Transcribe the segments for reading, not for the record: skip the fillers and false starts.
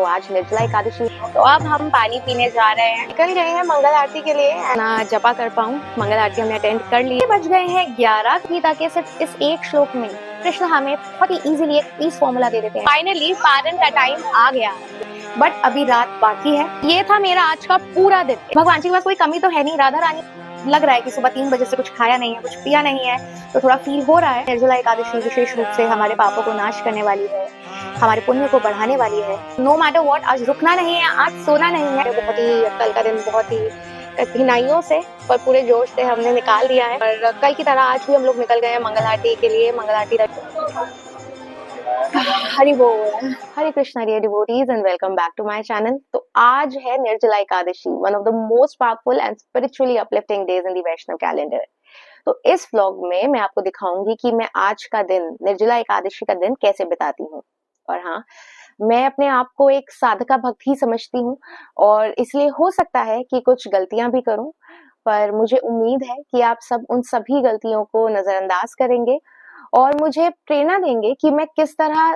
तो आज निर्जला एकादशी, तो अब हम पानी पीने जा रहे हैं। निकल गए हैं मंगल आरती के लिए, ना जपा कर पाऊँ। मंगल आरती हमने अटेंड कर ली। बज गए हैं 11 ताकि सिर्फ इस एक श्लोक में कृष्ण हमें बहुत ही इजीली एक पीस फॉर्मूला दे देते हैं। फाइनली पारण का टाइम आ गया, बट अभी रात बाकी है। ये था मेरा आज का पूरा दिन। भगवान जी के पास कोई कमी तो है नहीं। राधा रानी लग रहा है कि सुबह 3 बजे से कुछ खाया नहीं है, कुछ पिया नहीं है, तो थोड़ा फील हो रहा है। निर्जला एकादशी विशेष रूप से हमारे पापों को नाश करने वाली है, हमारे पुण्य को बढ़ाने वाली है। नो मैटर व्हाट, आज रुकना नहीं है, आज सोना नहीं है। बहुत ही कल का दिन बहुत ही कठिनाइयों से पर पूरे जोश से हमने निकाल दिया है, और कल की तरह आज भी हम लोग निकल गए हैं मंगल आरती के लिए। मंगल आरती हरि बोल, Hare Krishna Hare devotees and welcome back to my channel. तो आज है Nirjala Ekadashi, one of the most powerful and spiritually uplifting days in the Vaishnava calendar. तो इस व्लॉग में मैं आपको दिखाऊंगी कि मैं आज का दिन, निर्जला एकादशी का दिन कैसे बिताती हूँ। और हाँ, मैं अपने आप को एक साधका भक्त ही समझती हूँ, और इसलिए हो सकता है कि कुछ गलतियां भी करूं, पर मुझे उम्मीद है कि आप सब उन सभी गलतियों को नजरअंदाज करेंगे और मुझे प्रेरणा देंगे कि मैं किस तरह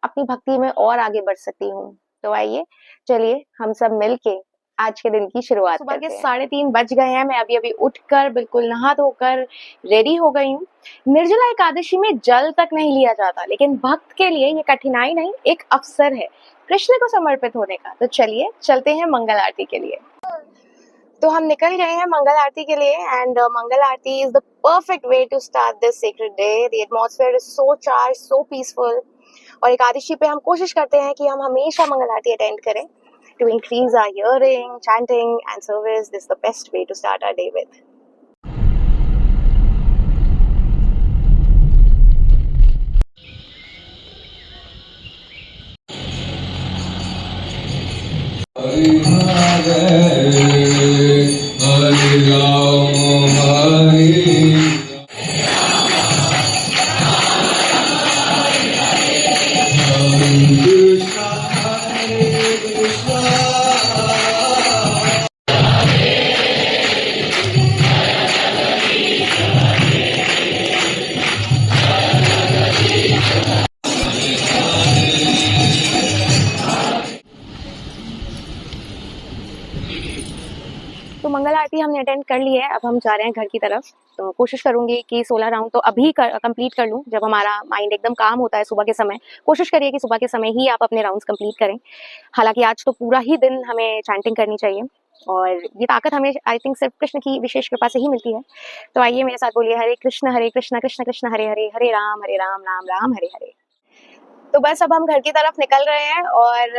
अपनी भक्ति में और आगे बढ़ सकती हूँ। तो आइए, चलिए हम सब मिलके आज के दिन की शुरुआत करते हैं। सुबह के 3:30 बज गए हैं। मैं अभी उठकर बिल्कुल नहा धोकर रेडी हो गई हूँ। निर्जला एकादशी में जल तक नहीं लिया जाता, लेकिन भक्त के लिए ये कठिनाई नहीं, एक अवसर है कृष्ण को समर्पित होने का। तो चलिए चलते हैं मंगल आरती के लिए। तो हम निकल गए हैं मंगल आरती के लिए, and Mangal Aarti is the perfect way to start this sacred day. The atmosphere is so charge, so peaceful. और एकादशी पे हम कोशिश करते हैं कि हम हमेशा मंगल आरती अटेंड करें to increase our hearing, chanting and service. This is the best way to start our day with. तो मंगल आरती हमने अटेंड कर ली है। अब हम जा रहे हैं घर की तरफ। तो कोशिश करूंगी कि 16 राउंड तो अभी कंप्लीट कर लूं, जब हमारा माइंड एकदम काम होता है सुबह के समय। कोशिश करिए कि सुबह के समय ही आप अपने राउंड्स कंप्लीट करें। हालांकि आज तो पूरा ही दिन हमें चैंटिंग करनी चाहिए, और ये ताकत हमें आई थिंक सिर्फ कृष्ण की विशेष कृपा से ही मिलती है। तो आइए मेरे साथ बोलिए, हरे कृष्ण कृष्ण कृष्ण हरे हरे, हरे राम राम राम हरे हरे। तो बस अब हम घर की तरफ निकल रहे हैं और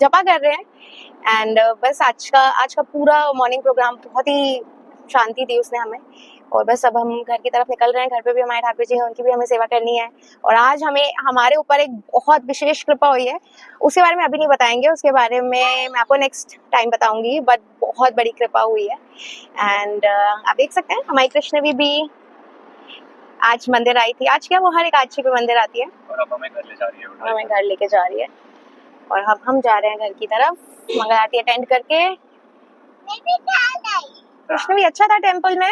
जपा कर रहे हैं। एंड बस आज का पूरा मॉर्निंग प्रोग्राम बहुत ही शांति दी उसने हमें। और बस अब हम घर की तरफ निकल रहे हैं। घर पे भी हमारे ठाकुर जी हैं, उनकी भी हमें सेवा करनी है। और आज हमारे ऊपर एक बहुत विशेष कृपा हुई है, उसके बारे में अभी नहीं बताएंगे, उसके बारे में मैं आपको नेक्स्ट टाइम बताऊंगी। बट बहुत बड़ी कृपा हुई है। एंड आप देख सकते हैं हमारी कृष्ण भी आज मंदिर आई थी। आज क्या वो हर एकादशी पे मंदिर आती है, और अब हमें घर ले जा रही है, हमें घर लेके जा रही है। और अब हम जा रहे हैं घर की तरफ मंगल आरती अटेंड करके। कृष्ण भी अच्छा था टेम्पल में।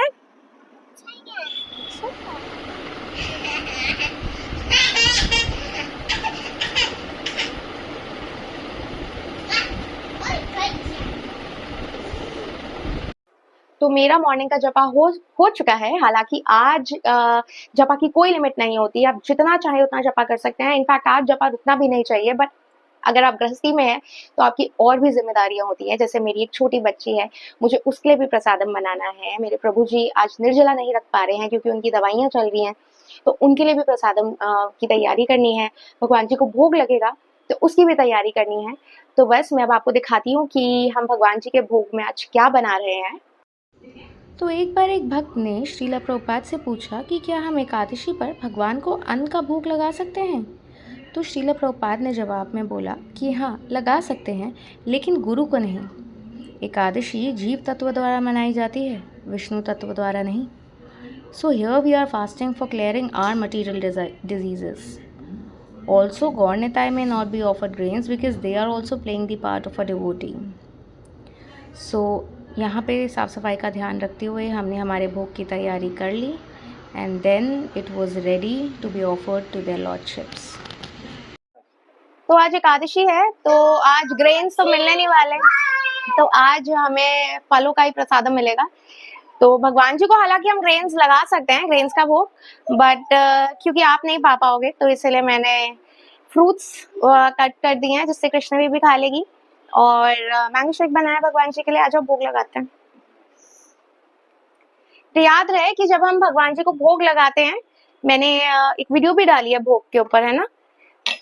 तो मेरा मॉर्निंग का जपा हो चुका है। हालांकि आज जपा की कोई लिमिट नहीं होती, आप जितना चाहे उतना जपा कर सकते हैं। इनफैक्ट आज जपा रुकना भी नहीं चाहिए। बट अगर आप गृहस्थी में हैं तो आपकी और भी जिम्मेदारियां होती हैं। जैसे मेरी एक छोटी बच्ची है, मुझे उसके लिए भी प्रसादम बनाना है। मेरे प्रभु जी आज निर्जला नहीं रख पा रहे हैं क्योंकि उनकी दवाइयां चल रही हैं, तो उनके लिए भी प्रसादम की तैयारी करनी है। भगवान जी को भोग लगेगा तो उसकी भी तैयारी करनी है। तो बस मैं अब आपको दिखाती हूँ कि हम भगवान जी के भोग में आज क्या बना रहे हैं। तो एक बार एक भक्त ने श्रीला प्रभुपाद से पूछा कि क्या हम एकादशी पर भगवान को अन्न का भोग लगा सकते हैं। तो श्रीला प्रभुपाद ने जवाब में बोला कि हाँ, लगा सकते हैं, लेकिन गुरु को नहीं। एकादशी जीव तत्व द्वारा मनाई जाती है, विष्णु तत्व द्वारा नहीं। So here we are fasting for clearing our material diseases. Also, Gaur Nitai may not be offered grains because they are also playing the part of a devotee. So यहाँ पे साफ़ सफाई का ध्यान रखते हुए हमने हमारे भोग की तैयारी कर ली, and then it was ready to be offered to their lordships. तो आज एकादशी है, तो आज ग्रेन्स तो मिलने नहीं वाले, तो आज हमें फलों का ही प्रसादम मिलेगा। तो भगवान जी को हालांकि हम ग्रेन्स लगा सकते हैं, ग्रेन्स का भोग, बट क्योंकि आप नहीं पा पाओगे तो इसलिए मैंने फ्रूट्स कट कर दिए हैं जिससे कृष्ण भी खा लेगी, और मैंगो शेक बनाया भगवान जी के लिए। आज हम भोग लगाते हैं। तो याद रहे कि जब हम भगवान जी को भोग लगाते हैं, मैंने एक वीडियो भी डाली है भोग के ऊपर, है ना,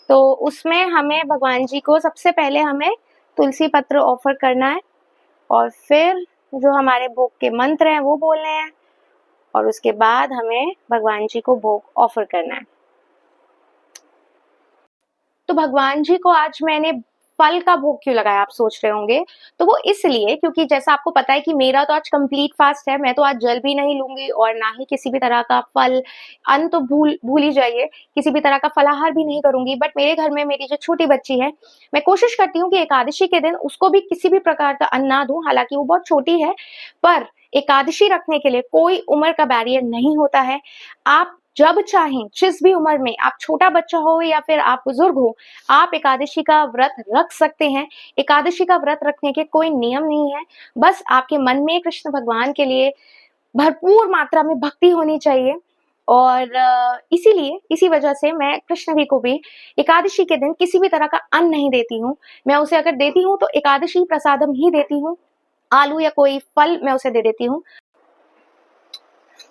तो उसमें हमें भगवान जी को सबसे पहले हमें तुलसी पत्र ऑफर करना है, और फिर जो हमारे भोग के मंत्र हैं वो बोलने हैं, और उसके बाद हमें भगवान जी को भोग ऑफर करना है। तो भगवान जी को आज मैंने फल का भोग क्यों लगाया, आप सोच रहे होंगे। तो वो इसलिए क्योंकि जैसा आपको पता है कि मेरा तो आज कंप्लीट फास्ट है, मैं तो आज जल भी नहीं लूंगी और ना ही किसी भी तरह का फल, अन्न तो भूल ही जाइए, किसी भी तरह का फलाहार भी नहीं करूंगी। बट मेरे घर में मेरी जो छोटी बच्ची है, मैं कोशिश करती हूँ कि एकादशी के दिन उसको भी किसी भी प्रकार का अन्न ना दूं। हालांकि वो बहुत छोटी है, पर एकादशी रखने के लिए कोई उम्र का बैरियर नहीं होता है। आप जब चाहें, जिस भी उम्र में, आप छोटा बच्चा हो या फिर आप बुजुर्ग हो, आप एकादशी का व्रत रख सकते हैं। एकादशी का व्रत रखने के कोई नियम नहीं है, बस आपके मन में कृष्ण भगवान के लिए भरपूर मात्रा में भक्ति होनी चाहिए। और इसीलिए, इसी वजह से मैं कृष्ण जी को भी एकादशी के दिन किसी भी तरह का अन्न नहीं देती हूँ। मैं उसे अगर देती हूँ तो एकादशी प्रसादम ही देती हूँ, आलू या कोई फल मैं उसे दे देती हूँ।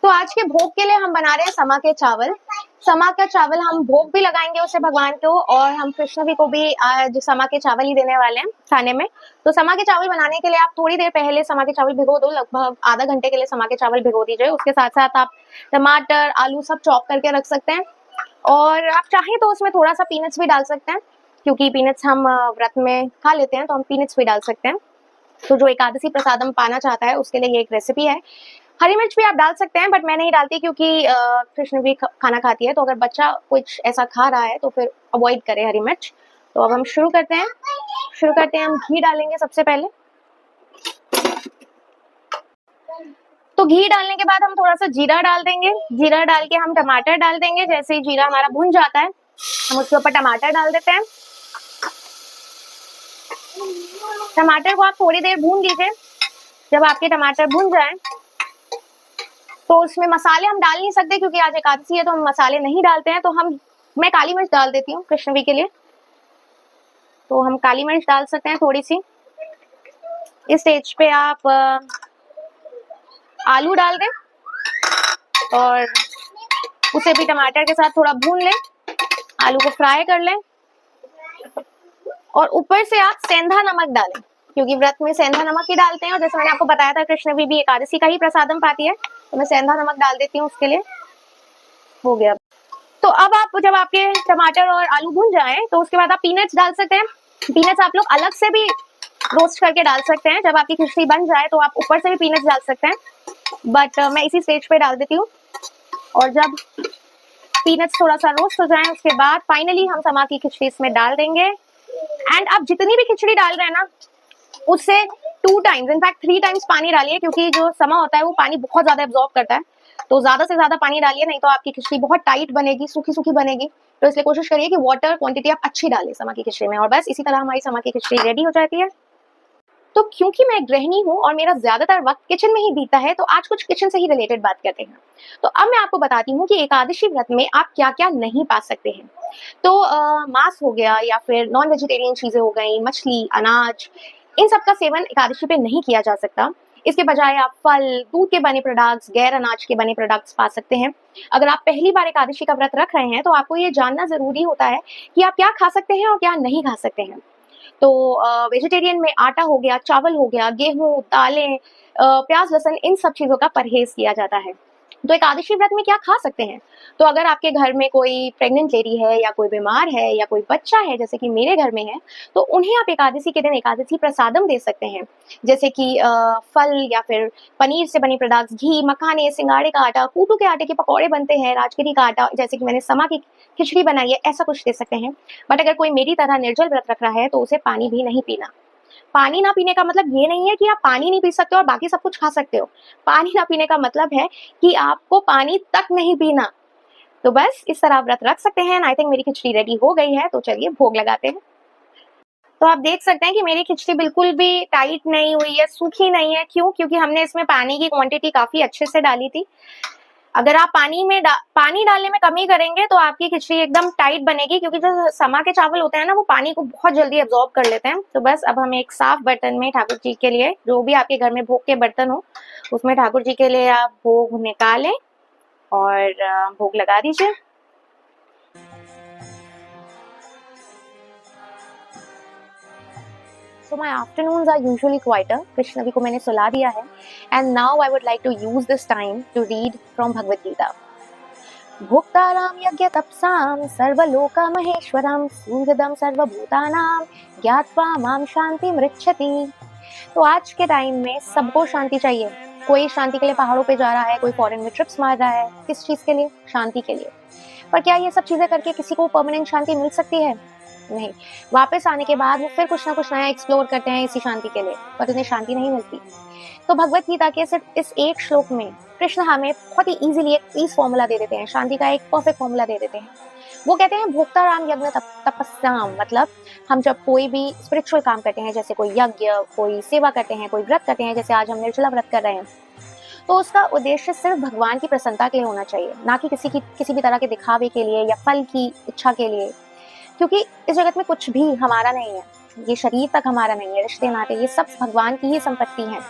तो आज के भोग के लिए हम बना रहे हैं समा के चावल। समा का चावल हम भोग भी लगाएंगे उसे भगवान को, और हम कृष्ण जी को भी आज समा के चावल ही देने वाले हैं खाने में। तो समा के चावल बनाने के लिए आप थोड़ी देर पहले समा के चावल भिगो दो, लगभग आधा घंटे के लिए समा के चावल भिगो दीजिए। उसके साथ साथ आप टमाटर, आलू सब चॉप करके रख सकते हैं, और आप चाहें तो उसमें थोड़ा सा पीनट्स भी डाल सकते हैं, क्योंकि पीनट्स हम व्रत में खा लेते हैं, तो हम पीनट्स भी डाल सकते हैं। तो जो एकादशी प्रसादम पाना चाहता है उसके लिए ये एक रेसिपी है। हरी मिर्च भी आप डाल सकते हैं, बट मैं नहीं डालती क्योंकि कृष्ण भी खाना खाती है, तो अगर बच्चा कुछ ऐसा खा रहा है तो फिर अवॉइड करें हरी मिर्च। तो अब हम शुरू करते हैं। हम घी डालेंगे सबसे पहले। तो घी डालने के बाद हम थोड़ा सा जीरा डाल देंगे। जीरा डाल के हम टमाटर डाल देंगे। जैसे ही जीरा हमारा भुन जाता है, हम उसके ऊपर टमाटर डाल देते हैं। टमाटर को आप थोड़ी देर भून दीजिए। जब आपके टमाटर भुन जाए तो उसमें मसाले हम डाल नहीं सकते क्योंकि आज एकादशी है, तो हम मसाले नहीं डालते हैं। तो मैं काली मिर्च डाल देती हूँ कृष्ण जी के लिए, तो हम काली मिर्च डाल सकते हैं थोड़ी सी। इस स्टेज पे आप आलू डाल दें और उसे भी टमाटर के साथ थोड़ा भून लें, आलू को फ्राई कर लें, और ऊपर से आप सेंधा नमक डालें, क्योंकि व्रत में सेंधा नमक ही डालते हैं। और जैसे मैंने आपको बताया था कृष्ण भी एकादशी का ही प्रसादम पाती है, तो मैं सेंधा नमक डाल देती हूँ उसके लिए। हो गया। तो अब आप, जब आपके टमाटर और आलू भून जाएं, तो उसके बाद आप पीनट्स डाल सकते हैं। पीनट्स आप लोग अलग से भी रोस्ट करके डाल सकते हैं। जब आपकी खिचड़ी बन जाए तो आप ऊपर से भी पीनट्स डाल सकते हैं, बट मैं इसी स्टेज पे डाल देती हूँ। और जब पीनट्स थोड़ा सा रोस्ट हो जाए, उसके बाद फाइनली हम समा की खिचड़ी इसमें डाल देंगे। एंड आप जितनी भी खिचड़ी डाल रहे हैं ना, उससे 2 टाइम्स, इनफैक्ट 3 टाइम्स पानी डालिए, क्योंकि जो समा होता है वो पानी बहुत ज्यादा एब्जॉर्ब करता है। तो ज्यादा से ज्यादा पानी डालिए, नहीं तो आपकी खिचड़ी बहुत टाइट बनेगी, सूखी सूखी बनेगी। तो इसलिए कोशिश करिए कि वाटर क्वांटिटी आप अच्छी डालें समा की खिचड़ी में। और बस इसी तरह हमारी समा की खिचड़ी रेडी हो जाती है। तो क्योंकि मैं गृहिणी हूँ और मेरा ज्यादातर वक्त किचन में ही बीता है, तो आज कुछ किचन से ही रिलेटेड बात करते हैं। तो अब मैं आपको बताती हूँ कि एकादशी व्रत में आप क्या क्या नहीं पा सकते हैं। तो मांस हो गया, या फिर नॉन वेजिटेरियन चीजें हो गई, मछली, अनाज, इन सब का सेवन एकादशी पे नहीं किया जा सकता। इसके बजाय आप फल, दूध के बने प्रोडक्ट्स, गैर अनाज के बने प्रोडक्ट्स पा सकते हैं। अगर आप पहली बार एकादशी का व्रत रख रहे हैं, तो आपको ये जानना जरूरी होता है कि आप क्या खा सकते हैं और क्या नहीं खा सकते हैं। तो वेजिटेरियन में आटा हो गया, चावल हो गया, गेहूं, दालें, प्याज, लहसुन, इन सब चीजों का परहेज किया जाता है। तो एकादशी व्रत में क्या खा सकते हैं? तो अगर आपके घर में कोई प्रेग्नेंट लेडी है, या कोई बीमार है, या कोई बच्चा है, जैसे कि मेरे घर में है, तो उन्हें आप एकादशी के दिन एकादशी प्रसादम दे सकते हैं। जैसे कि फल, या फिर पनीर से बनी प्रोडक्ट्स, घी, मखाने, सिंगाड़े का आटा, कूटू के आटे के पकौड़े बनते हैं, राजगिरी का आटा, जैसे कि मैंने समा की खिचड़ी बनाई है, ऐसा कुछ दे सकते हैं। बट अगर कोई मेरी तरह निर्जल व्रत रख रहा है, तो उसे पानी भी नहीं पीना। पानी ना पीने का मतलब ये नहीं है कि आप पानी नहीं पी सकते और बाकी सब कुछ खा सकते हो। पानी ना पीने का मतलब है कि आपको पानी तक नहीं पीना। तो बस इस तरह आप व्रत रख सकते हैं। आई थिंक मेरी खिचड़ी रेडी हो गई है, तो चलिए भोग लगाते हैं। तो आप देख सकते हैं कि मेरी खिचड़ी बिल्कुल भी टाइट नहीं हुई है, सूखी नहीं है। क्यों? क्योंकि हमने इसमें पानी की क्वांटिटी काफी अच्छे से डाली थी। अगर आप पानी डालने में कमी करेंगे तो आपकी खिचड़ी एकदम टाइट बनेगी, क्योंकि जो समा के चावल होते हैं ना, वो पानी को बहुत जल्दी एब्जॉर्ब कर लेते हैं। तो बस अब हम एक साफ बर्तन में ठाकुर जी के लिए, जो भी आपके घर में भोग के बर्तन हो, उसमें ठाकुर जी के लिए आप भोग निकालें और भोग लगा दीजिए। So my afternoons are usually quieter. Krishna ji को मैंने सुला दिया है, and now I would like to use this time to read from Bhagavad Gita. भोक्ताराम यज्ञ तपसाम सर्वलोका महेश्वरम सुहृदम सर्वभूतानाम ज्ञात्वा माम शांति मृच्छति। तो आज के टाइम में सबको शांति चाहिए। कोई शांति के लिए पहाड़ों पे जा रहा है, कोई फॉरेन में ट्रिप्स मार रहा है। किस चीज के लिए? शांति के लिए। पर क्या ये सब चीजें करके किसी को परमानेंट शांति मिल सकती है? नहीं। वापस आने के बाद वो फिर कुछ ना कुछ नया एक्सप्लोर करते हैं इसी शांति के लिए, पर उन्हें शांति नहीं मिलती। तो भगवत गीता के सिर्फ इस एक श्लोक में कृष्ण हमें बहुत ही इजीली एक पीस फॉर्मूला दे देते हैं, शांति का एक परफेक्ट फॉर्मूला दे देते हैं। वो कहते हैं भोक्ताराम यज्ञ तपस्याम, मतलब हम जब कोई भी स्पिरिचुअल काम करते हैं, जैसे कोई यज्ञ, कोई सेवा करते हैं, कोई व्रत करते हैं, जैसे आज हम निर्जला व्रत कर रहे हैं, तो उसका उद्देश्य सिर्फ भगवान की प्रसन्नता के लिए होना चाहिए, ना कि किसी भी तरह के दिखावे के लिए या फल की इच्छा के लिए। क्योंकि इस जगत में कुछ भी हमारा नहीं है, ये शरीर तक हमारा नहीं है, रिश्ते नाते ये सब भगवान की ही संपत्ति है।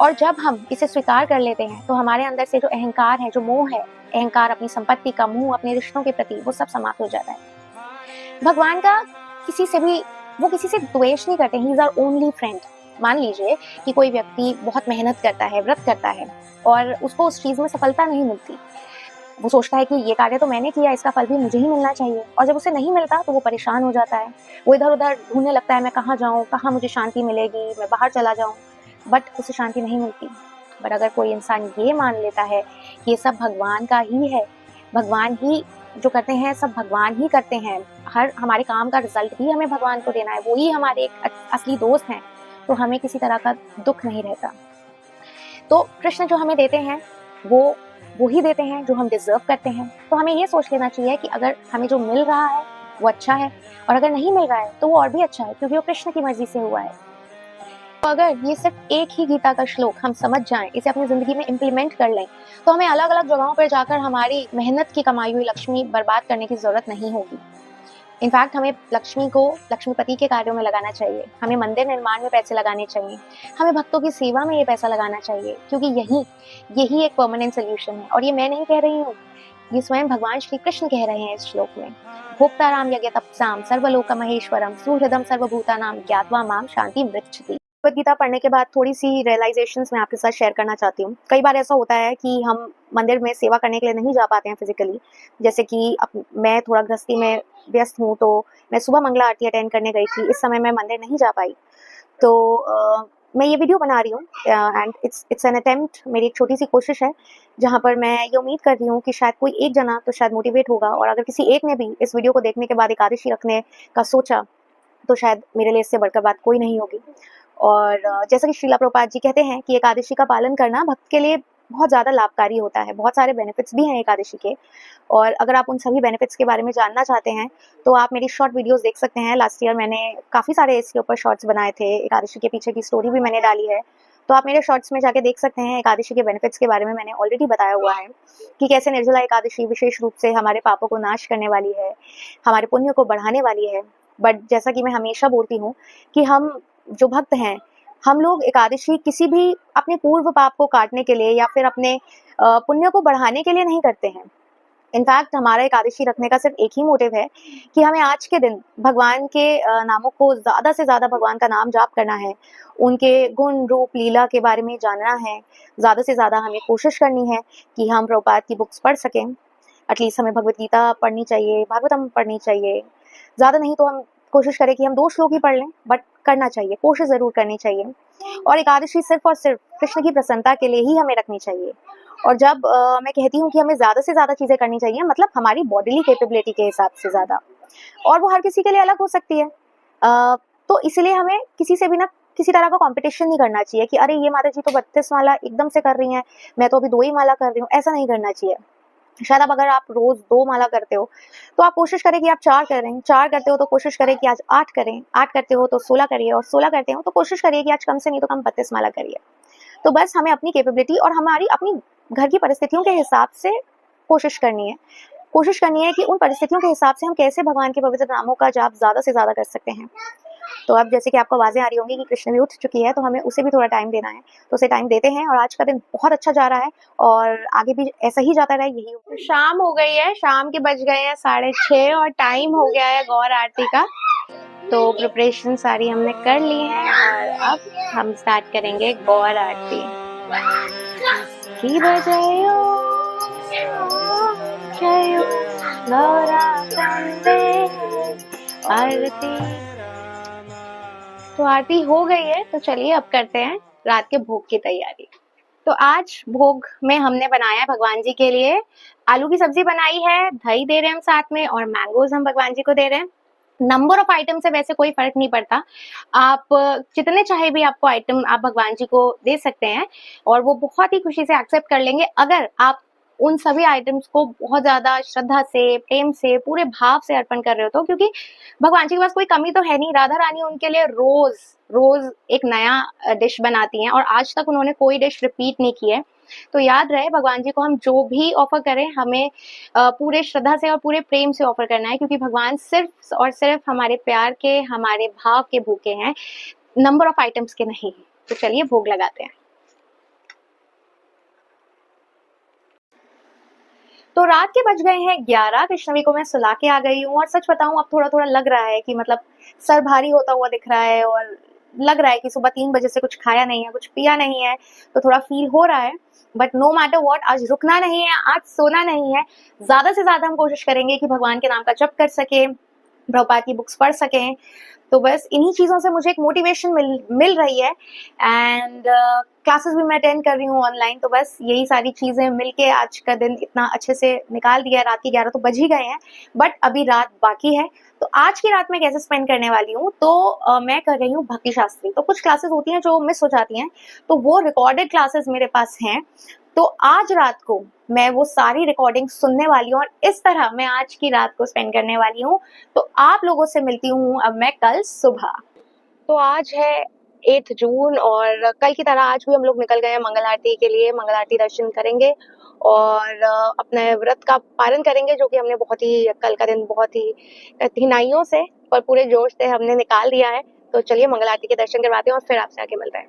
और जब हम इसे स्वीकार कर लेते हैं तो हमारे अंदर से जो अहंकार है, जो मोह है, अहंकार, अपनी संपत्ति का मोह, अपने रिश्तों के प्रति, वो सब समाप्त हो जाता है। भगवान का किसी से द्वेष नहीं करते, he is our only friend. मान लीजिए कि कोई व्यक्ति बहुत मेहनत करता है, व्रत करता है, और उसको उस चीज में सफलता नहीं मिलती। वो सोचता है कि ये कार्य तो मैंने किया, इसका फल भी मुझे ही मिलना चाहिए। और जब उसे नहीं मिलता तो वो परेशान हो जाता है, वो इधर उधर ढूंढने लगता है, मैं कहाँ जाऊँ, कहाँ मुझे शांति मिलेगी, मैं बाहर चला जाऊँ, बट उसे शांति नहीं मिलती। बट अगर कोई इंसान ये मान लेता है कि ये सब भगवान का ही है, भगवान ही जो करते हैं सब भगवान ही करते हैं, हर हमारे काम का रिजल्ट भी हमें भगवान को देना है, वो ही हमारे एक असली दोस्त हैं, तो हमें किसी तरह का दुख नहीं रहता। तो कृष्ण जो हमें देते हैं वो ही देते हैं जो हम डिजर्व करते हैं। तो हमें ये सोच लेना चाहिए कि अगर हमें जो मिल रहा है वो अच्छा है, और अगर नहीं मिल रहा है तो वो और भी अच्छा है, क्योंकि वो कृष्ण की मर्जी से हुआ है। तो अगर ये सिर्फ एक ही गीता का श्लोक हम समझ जाएं, इसे अपनी जिंदगी में इम्प्लीमेंट कर लें, तो हमें अलग अलग जगहों पर जाकर हमारी मेहनत की कमाई हुई लक्ष्मी बर्बाद करने की जरूरत नहीं होगी। इनफैक्ट हमें लक्ष्मी को लक्ष्मीपति के कार्यों में लगाना चाहिए, हमें मंदिर निर्माण में पैसे लगाने चाहिए, हमें भक्तों की सेवा में ये पैसा लगाना चाहिए, क्योंकि यही एक परमानेंट सोल्यूशन है। और ये मैं नहीं कह रही हूँ, ये स्वयं भगवान श्री कृष्ण कह रहे हैं इस श्लोक में। भोक्ताराम यज्ञ तपसाम सर्वलोक महेश्वरम सुहृदम सर्वभूतानाम ज्ञात्वा माम शांति मृच्छति। भगवद गीता पढ़ने के बाद थोड़ी सी रियलाइजेशंस मैं आपके साथ शेयर करना चाहती हूँ। कई बार ऐसा होता है कि हम मंदिर में सेवा करने के लिए नहीं जा पाते हैं फिजिकली, जैसे कि मैं थोड़ा गृहस्थी में व्यस्त हूँ, तो मैं सुबह मंगला आरती अटेंड करने गई थी, इस समय मैं मंदिर नहीं जा पाई। तो मैं ये वीडियो बना रही हूँ एंड इट्स एन अटेम्प्ट, मेरी एक छोटी सी कोशिश है, जहाँ पर मैं ये उम्मीद कर रही हूँ कि शायद कोई एक जना तो शायद मोटिवेट होगा, और अगर किसी एक ने भी इस वीडियो को देखने के बाद एकादशी रखने का सोचा, तो शायद मेरे लिए इससे बढ़कर बात कोई नहीं होगी। और जैसा कि श्रीला प्रभुपाद जी कहते हैं कि एकादशी का पालन करना भक्त के लिए बहुत ज़्यादा लाभकारी होता है, बहुत सारे बेनिफिट्स भी हैं एकादशी के। और अगर आप उन सभी बेनिफिट्स के बारे में जानना चाहते हैं तो आप मेरी शॉर्ट वीडियोस देख सकते हैं। लास्ट ईयर मैंने काफ़ी सारे इसके ऊपर शॉर्ट्स बनाए थे, एकादशी के पीछे की स्टोरी भी मैंने डाली है, तो आप मेरे शॉर्ट्स में जाके देख सकते हैं। एकादशी के बेनिफिट्स के बारे में मैंने ऑलरेडी बताया हुआ है कि कैसे निर्जला एकादशी विशेष रूप से हमारे पापों को नाश करने वाली है, हमारे पुण्य को बढ़ाने वाली है। बट जैसा कि मैं हमेशा बोलती हूँ कि हम जो भक्त हैं, हम लोग एकादशी किसी भी अपने पूर्व पाप को काटने के लिए या फिर अपने पुण्य को बढ़ाने के लिए नहीं करते हैं। इनफैक्ट हमारा एकादशी रखने का सिर्फ एक ही मोटिव है कि हमें आज के दिन भगवान के नामों को ज़्यादा से ज़्यादा, भगवान का नाम जाप करना है, उनके गुण रूप लीला के बारे में जानना है, ज़्यादा से ज़्यादा हमें कोशिश करनी है कि हम प्रभुपाद की बुक्स पढ़ सकें। एटलीस्ट हमें भगवद गीता पढ़नी चाहिए, भागवतम पढ़नी चाहिए, ज़्यादा नहीं तो हम कोशिश करें कि हम 2 श्लोक ही पढ़ लें, बट करना चाहिए, कोशिश ज़रूर करनी चाहिए। और एकादशी सिर्फ और सिर्फ कृष्ण की प्रसन्नता के लिए ही हमें रखनी चाहिए। और जब मैं कहती हूँ कि हमें ज़्यादा से ज़्यादा चीज़ें करनी चाहिए, मतलब हमारी बॉडीली कैपेबिलिटी के हिसाब से ज़्यादा, और वो हर किसी के लिए अलग हो सकती है। तो इसलिए हमें किसी से भी ना किसी तरह का कंपटीशन नहीं करना चाहिए कि अरे ये माता जी तो 32 माला एकदम से कर रही हैं, मैं तो अभी 2 ही माला कर रही हूँ, ऐसा नहीं करना चाहिए। शायद अब अगर आप रोज 2 माला करते हो तो आप कोशिश करें कि आप 4 करें, 4 करते हो तो कोशिश करें कि आज 8 करें, 8 करते हो तो 16 करिए, और 16 करते हो तो कोशिश करिए कि आज कम से नहीं तो कम 32 माला करिए। तो बस हमें अपनी कैपेबिलिटी और हमारी अपनी घर की परिस्थितियों के हिसाब से कोशिश करनी है। कोशिश करनी है कि उन परिस्थितियों के हिसाब से हम कैसे भगवान के पवित्र नामों का जाप ज़्यादा से ज़्यादा कर सकते हैं। तो अब जैसे कि आपको आवाज़ें आ रही होंगी कि कृष्ण भी उठ चुकी है, तो हमें उसे भी थोड़ा टाइम देना है, तो उसे टाइम देते हैं। और आज का दिन बहुत अच्छा जा रहा है और आगे भी ऐसा ही जाता रहे, यही। शाम हो गई है, शाम के बज गए हैं 6:30 और टाइम हो गया है गौर आरती का। तो प्रिपरेशन सारी हमने कर ली है और अब हम स्टार्ट करेंगे गौर आरती की बजायो जयो गौरा कंदे आरती। तो आरती हो गई है, तो चलिए अब करते हैं रात के भोग की तैयारी। तो आज भोग में हमने बनाया है भगवान जी के लिए आलू की सब्जी बनाई है, दही दे रहे हैं हम साथ में, और मैंगोज हम भगवान जी को दे रहे हैं। नंबर ऑफ आइटम से वैसे कोई फर्क नहीं पड़ता, आप जितने चाहे भी आपको आइटम आप भगवान जी को दे सकते हैं और वो बहुत ही खुशी से एक्सेप्ट कर लेंगे, अगर आप उन सभी आइटम्स को बहुत ज्यादा श्रद्धा से, प्रेम से, पूरे भाव से अर्पण कर रहे हो। तो क्योंकि भगवान जी के पास कोई कमी तो है नहीं, राधा रानी उनके लिए रोज रोज एक नया डिश बनाती हैं और आज तक उन्होंने कोई डिश रिपीट नहीं की है। तो याद रहे, भगवान जी को हम जो भी ऑफर करें हमें पूरे श्रद्धा से और पूरे प्रेम से ऑफर करना है, क्योंकि भगवान सिर्फ और सिर्फ हमारे प्यार के, हमारे भाव के भूखे हैं, नंबर ऑफ आइटम्स के नहीं। तो चलिए भोग लगाते हैं। तो रात के बज गए हैं 11, कृष्णवी को मैं सुला के आ गई हूँ और सच बताऊं अब थोड़ा थोड़ा लग रहा है कि मतलब सर भारी होता हुआ दिख रहा है और लग रहा है कि सुबह 3 बजे से कुछ खाया नहीं है, कुछ पिया नहीं है, तो थोड़ा फील हो रहा है। बट नो मैटर व्हाट, आज रुकना नहीं है, आज सोना नहीं है। ज्यादा से ज्यादा हम कोशिश करेंगे कि भगवान के नाम का जप कर सके, प्रभुपाद की बुक्स पढ़ सकें। तो बस इन्हीं चीज़ों से मुझे एक मोटिवेशन मिल रही है। एंड क्लासेस भी मैं अटेंड कर रही हूँ ऑनलाइन। तो बस यही सारी चीज़ें मिलके आज का दिन इतना अच्छे से निकाल दिया। रात के 11 तो बज ही गए हैं, बट अभी रात बाकी है। तो आज की रात मैं कैसे स्पेंड करने वाली हूँ, तो मैं कर रही हूँ भक्ति शास्त्री। तो कुछ क्लासेस होती हैं जो मिस हो जाती हैं, तो वो रिकॉर्डेड क्लासेस मेरे पास हैं। तो आज रात को मैं वो सारी रिकॉर्डिंग सुनने वाली हूँ और इस तरह मैं आज की रात को स्पेंड करने वाली हूँ। तो आप लोगों से मिलती हूँ अब मैं कल सुबह। तो आज है 8 जून और कल की तरह आज भी हम लोग निकल गए हैं मंगल आरती के लिए। मंगल आरती दर्शन करेंगे और अपने व्रत का पालन करेंगे, जो कि हमने बहुत ही कल का दिन बहुत ही कठिनाइयों से पर पूरे जोश से हमने निकाल दिया है। तो चलिए मंगल आरती के दर्शन करवाते हैं और फिर आपसे आके मिलते हैं।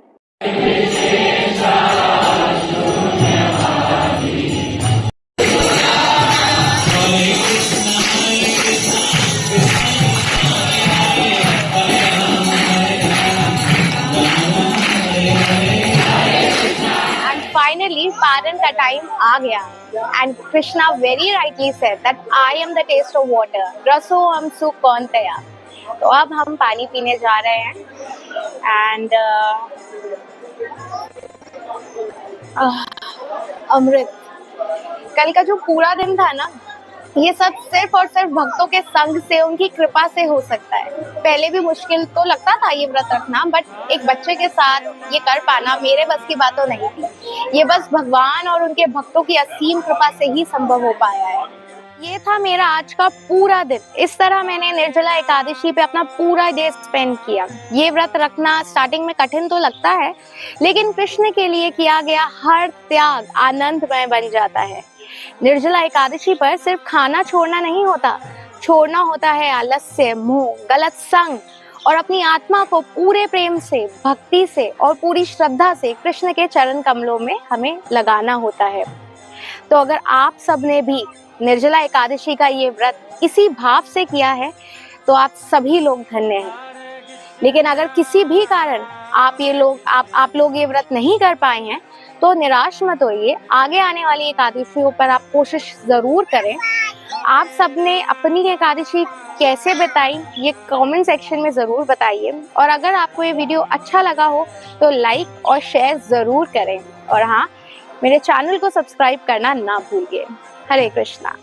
Finally, पारण का टाइम आ गया and Krishna very rightly said that I am the taste of water, रसो हम सुख कौनतया। तो अब हम पानी पीने जा रहे हैं एंड अमृत। कल का जो पूरा दिन था ना, ये सब सिर्फ और सिर्फ भक्तों के संग से, उनकी कृपा से हो सकता है। पहले भी मुश्किल तो लगता था ये व्रत रखना, बट एक बच्चे के साथ ये कर पाना मेरे बस की बात तो नहीं थी। ये बस भगवान और उनके भक्तों की असीम कृपा से ही संभव हो पाया है। ये था मेरा आज का पूरा दिन। इस तरह मैंने निर्जला एकादशी पे अपना पूरा डे स्पेंड किया। ये व्रत रखना स्टार्टिंग में कठिन तो लगता है, लेकिन कृष्ण के लिए किया गया हर त्याग आनंदमय बन जाता है। निर्जला एकादशी पर सिर्फ खाना छोड़ना नहीं होता, छोड़ना होता है आलस्य, मोह, गलत संग और अपनी आत्मा को पूरे प्रेम से, भक्ति से और पूरी श्रद्धा से कृष्ण के चरण कमलों में हमें लगाना होता है। तो अगर आप सबने भी निर्जला एकादशी का ये व्रत इसी भाव से किया है तो आप सभी लोग धन्य हैं। लेकिन अगर किसी भी कारण आप लोग ये व्रत नहीं कर पाए हैं तो निराश मत होइए। आगे आने वाली एकादशियों पर आप कोशिश जरूर करें। आप सबने अपनी एकादशी कैसे बिताई ये कमेंट सेक्शन में जरूर बताइए, और अगर आपको ये वीडियो अच्छा लगा हो तो लाइक और शेयर जरूर करें, और हाँ, मेरे चैनल को सब्सक्राइब करना ना भूलिए। हरे कृष्णा।